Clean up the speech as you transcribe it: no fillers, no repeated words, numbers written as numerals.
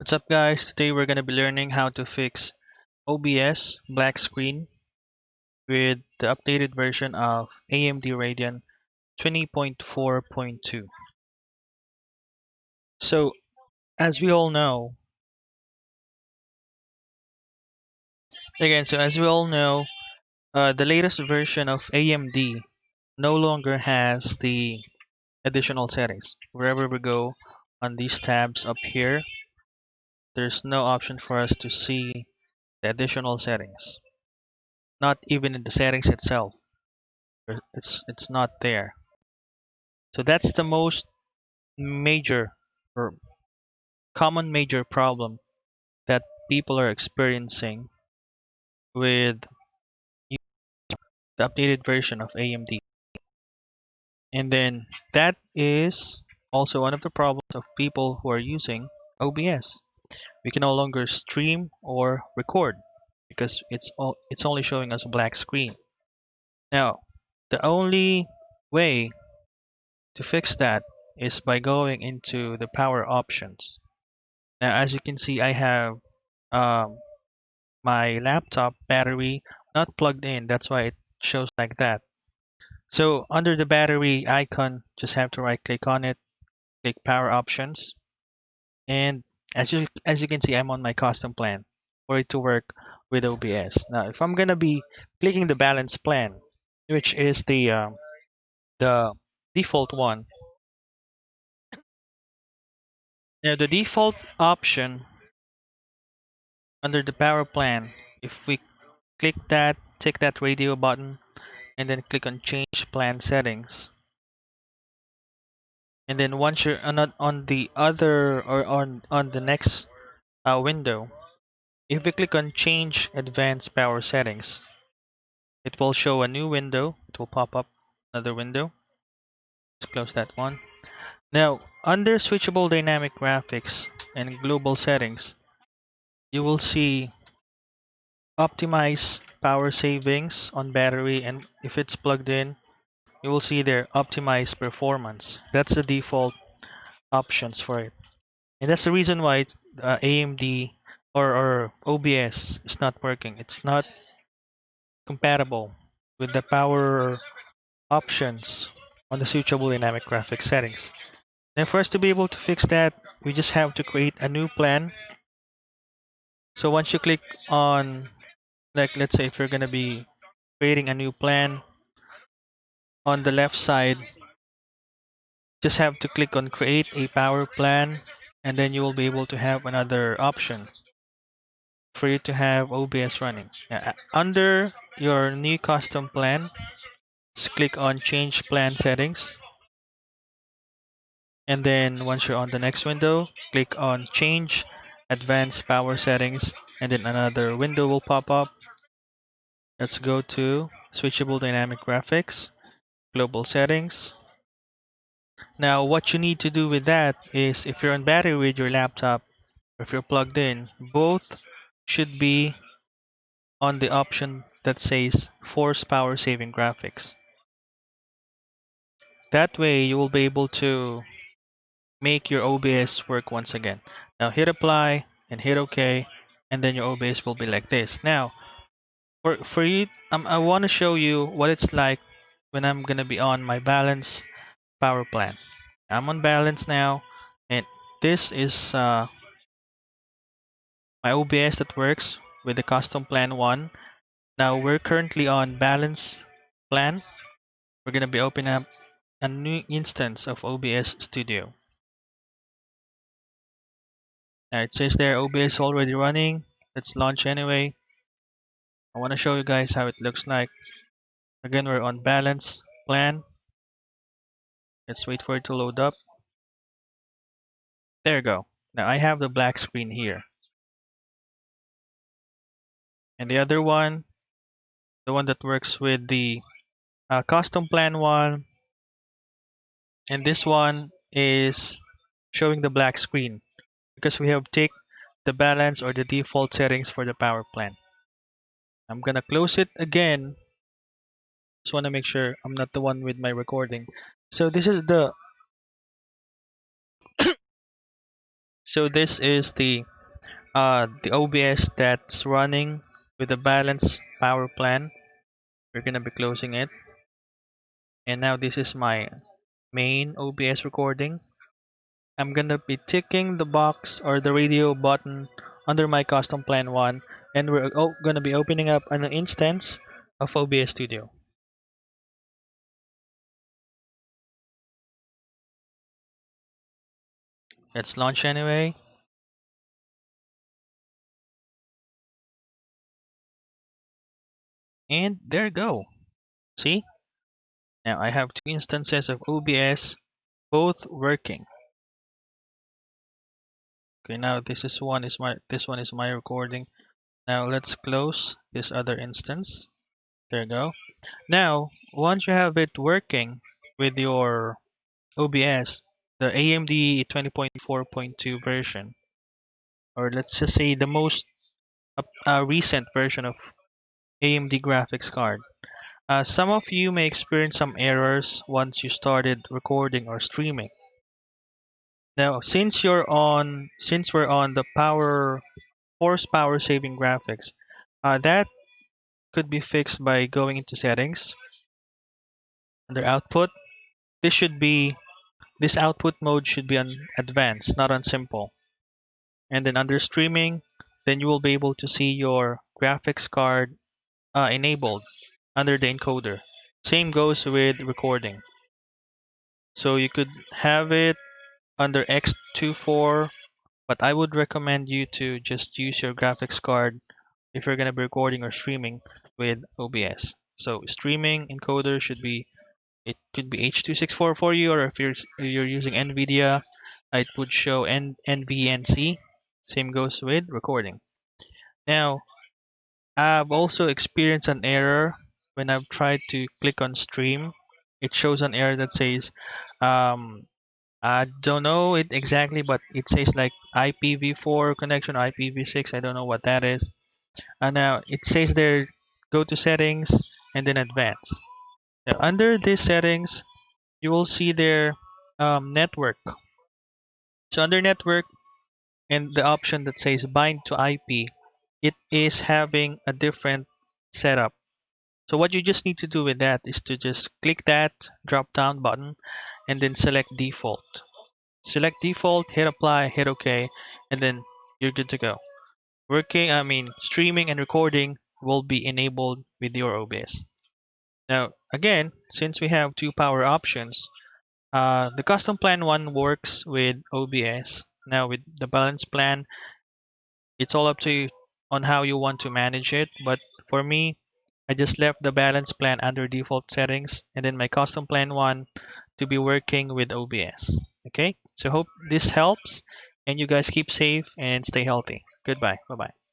What's up guys, today we're going to be learning how to fix OBS black screen with the updated version of AMD Radeon 20.4.2. So as we all know, the latest version of AMD no longer has the additional settings. Wherever we go on these tabs up here, there's no option for us to see the additional settings. Not even in the settings itself. It's not there. So that's the most major or common major problem that people are experiencing with the updated version of AMD. And then that is also one of the problems of people who are using OBS. We can no longer stream or record because it's only showing us a black screen. Now, the only way to fix that is by going into the power options. Now, as you can see, I have um, my laptop battery not plugged in. That's why it shows like that. So under the battery icon, just have to right click on it, click power options. And as you can see, I'm on my custom plan for it to work with OBS. Now, if I'm gonna be clicking the balance plan, which is the default one. Now the default option under the power plan, if we click that, tick that radio button, and then click on change plan settings. And then once you're on the other or on the next window, if we click on change advanced power settings, it will show a new window. It will pop up another window. Let's close that one. Now under switchable dynamic graphics and global settings, you will see optimize power savings on battery, and if it's plugged in, you will see there optimize performance. That's the default options for it. And that's the reason why AMD or OBS is not working. It's not compatible with the power options on the switchable dynamic graphics settings. Now for us to be able to fix that, we just have to create a new plan. So once you click on, like let's say if you're going to be creating a new plan, on the left side, just have to click on create a power plan, and then you will be able to have another option for you to have OBS running. Under your new custom plan, just click on change plan settings. And then once you're on the next window, click on change advanced power settings, and then another window will pop up. Let's go to switchable dynamic graphics, global settings. Now what you need to do with that is if you're on battery with your laptop, or if you're plugged in, both should be on the option that says force power saving graphics. That way you will be able to make your OBS work once again. Now hit apply and hit OK, and then your OBS will be like this. Now for you, I want to show you what it's like when I'm gonna be on my balance power plan. I'm on balance now, and this is my OBS that works with the custom plan 1. Now we're currently on balance plan. We're gonna be opening up a new instance of OBS Studio. Now it says there OBS already running. Let's launch anyway. I want to show you guys how it looks like. Again, we're on balance plan. Let's wait for it to load up. There you go. Now I have the black screen here. And the other one, the one that works with the custom plan 1, and this one is showing the black screen because we have ticked the balance or the default settings for the power plan. I'm gonna close it again. Just want to make sure I'm not the one with my recording. So this is the the OBS that's running with the balanced power plan. We're gonna be closing it. And now this is my main OBS recording. I'm gonna be ticking the box or the radio button under my custom plan one, and we're gonna be opening up an instance of OBS Studio. Let's launch anyway. And there you go. See? Now I have two instances of OBS, both working. Okay, now this one is my recording. Now let's close this other instance. There you go. Now, once you have it working with your OBS, the AMD 20.4.2 version, or let's just say the most recent version of AMD graphics card. Some of you may experience some errors once you started recording or streaming. Now, since we're on the horsepower saving graphics, that could be fixed by going into settings under output. This output mode should be on advanced, not on simple. And then under streaming, then you will be able to see your graphics card enabled under the encoder. Same goes with recording. So you could have it under X24, but I would recommend you to just use your graphics card if you're going to be recording or streaming with OBS. So streaming encoder it could be H.264 for you, or if you're using NVIDIA, it would show NVNC. Same goes with recording. Now, I've also experienced an error when I've tried to click on stream. It shows an error that says, I don't know it exactly, but it says like IPv4 connection, IPv6. I don't know what that is. And now it says there, go to settings and then advanced. Now, under these settings, you will see their network. So under network and the option that says bind to IP, it is having a different setup. So what you just need to do with that is to just click that drop down button and then select default. Select default, hit apply, hit OK, and then you're good to go. Streaming and recording will be enabled with your OBS. Now, again, since we have two power options, the custom plan one works with OBS. Now with the balance plan, it's all up to you on how you want to manage it. But for me, I just left the balance plan under default settings and then my custom plan one to be working with OBS. Okay, so hope this helps and you guys keep safe and stay healthy. Goodbye. Bye bye.